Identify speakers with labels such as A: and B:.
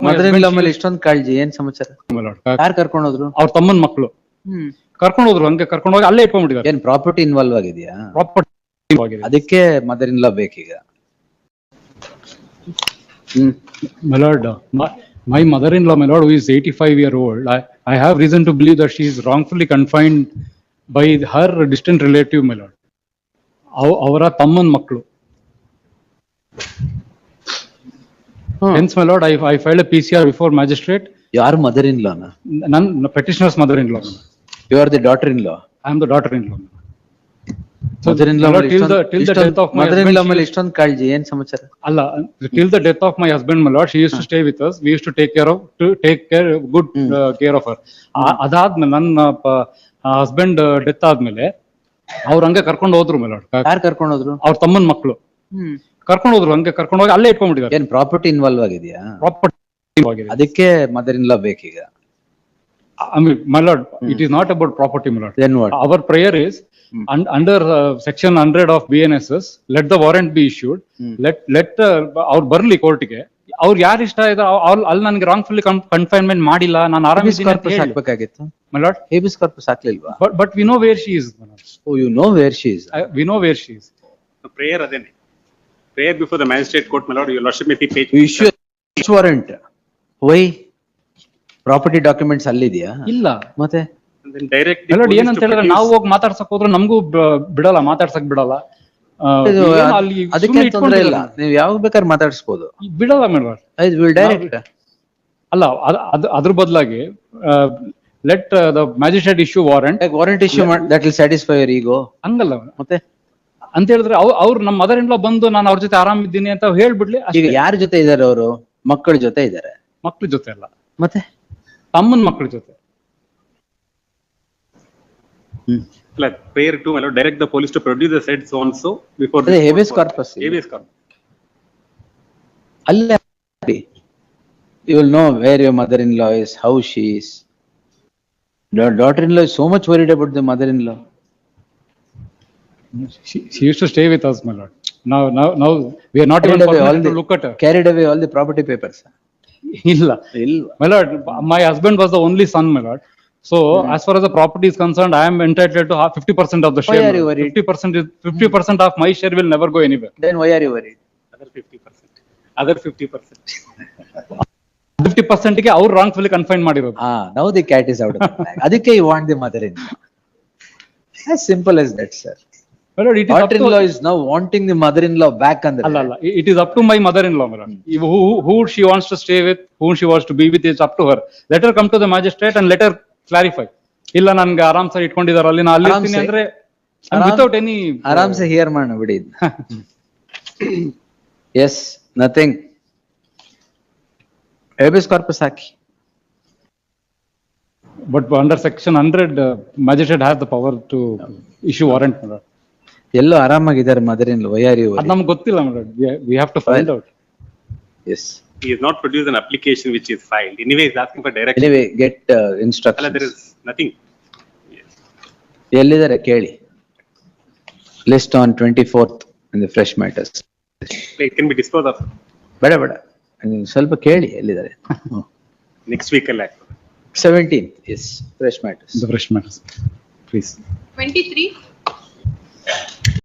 A: my
B: mother in
A: husband,
B: law
A: she
B: ಮೇಲೆ
A: used-
B: ಇಷ್ಟೊಂದು ಕಾಳಜಿ, ಏನ್ ಸಮಾಚಾರ?
A: my lord.
B: ಯಾರು ಕರ್ಕೊಂಡು ಹೋದ್ರು?
A: ಅವ್ರ ತಮ್ಮನ್ ಮಕ್ಕಳು ಕರ್ಕೊಂಡು ಹೋದ್ರು, ಹಂಗೆ ಕರ್ಕೊಂಡು ಹೋಗಿ ಅಲ್ಲೇ ಇಟ್ಕೊಂಡ್ಬಿಟ್ಟಿದ್ದಾರೆ.
B: ಏನ್ ಪ್ರಾಪರ್ಟಿ ಇನ್ವಾಲ್ವ್ ಆಗಿದ್ಯಾ?
A: ಪ್ರಾಪರ್ಟಿ ಆಗಿದೆ.
B: ಅದಕ್ಕೆ ಮದರ್ ಇನ್ ಲಾ ಬೇಕೀಗ.
A: My lord, my mother-in-law, my lord, who is 85-year-old, I have reason to believe that she is wrongfully confined by her distant relative, my lord. ಅವರ ತಮ್ಮನ್ ಮಕ್ಕಳು. Hence, my lord, I filed a PCR before magistrate.
B: ಯಾರು mother in ಲಾನ?
A: ನನ್ನ petitioner's mother-in-law.
B: You are the daughter in law?
A: I am the daughter-in-law. So,
B: mother in law
A: my lord, till the death of my
B: mother in
A: husband,
B: law
A: she
B: ಮೇಲೆ
A: used-
B: ಇಷ್ಟೊಂದು ಕಾಳಜಿ, ಏನ್ ಸಮಾಚಾರ?
A: Allah, till the death of my husband, my lord, she used to stay with us. We used to take good care of her. ಅದಾದ್ಮೇಲೆ ನನ್ನ husband death ಆದ್ಮೇಲೆ ಅವ್ರ ಹಂಗೆ ಕರ್ಕೊಂಡು ಹೋದ್ರು, my lord.
B: ಯಾರು ಕರ್ಕೊಂಡು ಹೋದ್ರು?
A: ಅವ್ರ ತಮ್ಮನ್ ಮಕ್ಕಳು ಕರ್ಕೊಂಡು ಹೋದ್ರು, ಹಂಗೆ ಕರ್ಕೊಂಡು ಹೋಗಿ ಅಲ್ಲೇ ಇಟ್ಕೊಂಡ್ಬಿಟ್ಟಿದ್ದಾರೆ.
B: ಏನ್ ಪ್ರಾಪರ್ಟಿ ಇನ್ವಾಲ್ವ್ ಆಗಿದ್ಯಾ?
A: ಪ್ರಾಪರ್ಟಿ ಆಗಿದೆ.
B: ಅದಕ್ಕೆ ಮದರ್ ಇನ್ ಲಾ ಬೇಕೀಗ.
A: I mean, my lord, it is not about property, my lord.
B: Then what?
A: Our prayer is under section 100 of BNSS, let the warrant be issued. Let ಅವ್ರು ಬರ್ಲಿ ಕೋರ್ಟ್ಗೆ. ಅವ್ರು ಯಾರು ಇಷ್ಟ ಇದೆ ಅಲ್ಲಿ ನನಗೆ ರಾಂಗ್ಫುಲ್ಲಿ ಕನ್ಫೈನ್ಮೆಂಟ್ ಮಾಡಿಲ್ಲ, ನಾನು ಆರಾಮಿದ್ದೀನಿ ಅಂತ ಹೇಳಿ.
B: ಹಾಕ್ಬೇಕಾಗಿತ್ತು.
A: My lord,
B: ಹೇಬಿಸ್ ಕಾರ್ಪಸ್ ಹಾಕ್ಲಿಲ್ವಾ?
A: but we know where she is, my lord.
B: Oh, you know where she is.
A: We know where she is.
C: The prayer adene. Prayer before the magistrate court, my lord, your lordship may see page.
B: You issue warrant. Why? Property documents ಅಲ್ಲಿದೆಯಾ?
A: ಇಲ್ಲ.
B: ಮತ್ತೆ
C: And then direct the
A: My lord,
C: police
A: ಏನಂತ
C: to
A: ಹೇಳಿದ್ರೆ
C: produce-
A: ನಾವು ಹೋಗಿ ಮಾತಾಡ್ಸಕ್ ಹೋದ್ರೆ ನಮಗೂ ಬಿಡಲ್ಲ, ಮಾತಾಡ್ಸಕ್ ಬಿಡಲ್ಲ.
B: ಇದು
A: ಏನು ಅಲ್ಲಿ
B: ಅದಕ್ಕೆ
A: ಸುಮ್ನೆ
B: ತೊಂದ್ರೆ ಇಲ್ಲ,
A: ಇಟ್ಕೊಂಡಿದ್ದಾರೆ.
B: ನೀವು ಯಾವಾಗ ಬೇಕಾದ್ರೆ ಮಾತಾಡಿಸ್ಬೋದು.
A: ಬಿಡಲ್ಲ, my lord.
B: Will direct.
A: ಅಲ್ಲ, ಅದ್ರ ಬದಲಾಗಿ let the magistrate issue warrant.
B: Warrant issue that will satisfy your ego.
A: ಹಂಗಲ್ಲ
B: ಮತ್ತೆ
A: ಅಂತ ಹೇಳಿದ್ರೆ ಅವ್ರು ನಮ್ಮ ಮದರ್ ಇನ್ ಲಾ ಬಂದು ನಾನು ಅವ್ರ ಜೊತೆ ಆರಾಮಿದ್ದೀನಿ ಅಂತ ಹೇಳ್ಬಿಡ್ಲಿ
B: ಈಗ
A: ಅಷ್ಟೇ.
B: ಯಾರ ಜೊತೆ ಇದಾರೆ ಅವರು? ಮಕ್ಕಳ ಜೊತೆ ಇದಾರೆ.
A: ಮಕ್ಳ ಜೊತೆ ಅಲ್ಲ,
B: ಮತ್ತೆ
A: ತಮ್ಮನ್ ಮಕ್ಳ ಜೊತೆ.
C: Like, prayer to, my lord, direct the police to produce the said so and so before
B: ಅದೇ ಹೇಬಿಸ್ ಕಾರ್ಪಸ್.
C: habeas corpus.
B: ಅಲ್ಲೇ you will know where your mother in law is, how she is. Daughter in law is so much worried about the mother in law.
A: She used to stay with us, my lord. Now we are not even permitted to look at her.
B: Carried away all the property papers.
A: ಇಲ್ಲ,
B: ಇಲ್ವಾ?
A: my lord, my husband was the only son, my lord. So as far as the property is concerned, I am entitled to 50% of the share.
B: Why are you worried?
A: 50% of my share will never go anywhere.
B: Then why are you worried?
C: Other 50%. Other 50%.
A: 50% ಗೆ ಅವ್ರು ರಾಂಗ್ಫುಲ್ಲಿ confine ಮಾಡಿರೋದು.
B: Now the cat is out of the bag. ಅದಕ್ಕೆ you want the mother in law. As simple as that, sir.
A: My lord, it is up
B: Daughter in
A: to,
B: law is now wanting the mother in law back ಅಂದ್ರೆ.
A: ಅಲ್ಲ, it is up to my mother-in-law, my lord. Who she wants to stay with, whom she wants to be with, is up to her. Let her come to the magistrate and let her clarify. ಇಲ್ಲ, ನನ್ಗೆ ಆರಾಮ್ sir ಇಟ್ಕೊಂಡಿದಾರ ಅಲ್ಲಿ, ನಾ ಅಲ್ಲಿ ಇರ್ತೀನಿ ಅಂದ್ರೆ without any.
B: ಆರಾಮ್ಸೆ hear ಮಾಡ ಬಿಡಿ. Yes, nothing. ಹೇಬಿಸ್ ಕಾರ್ಪಸ್ ಹಾಕಿ.
A: But under section 100, magistrate has the power to issue warrant, my lord.
B: ಎಲ್ಲೋ ಆರಾಮಾಗಿದ್ದಾರೆ mother in law. Why are you
A: ಅದ್ ನಮ್ಗೆ ಗೊತ್ತಿಲ್ಲ, my lord. We have to find out.
B: Yes.
C: He has not produced an application which is filed. Anyway, he is asking for direct.
B: Anyway get
C: Allah, there
B: instructions.
C: is nothing.
B: ಎಲ್ಲಿದ್ದಾರೆ ಕೇಳಿ. List on 24th in the fresh matters.
C: It can be disposed of
B: ಬೇಡ ಸ್ವಲ್ಪ ಕೇಳಿ ಎಲ್ಲಿದ್ದಾರೆ.
C: next week.
B: 17th is fresh matters.
A: The fresh matters, please.
D: 23.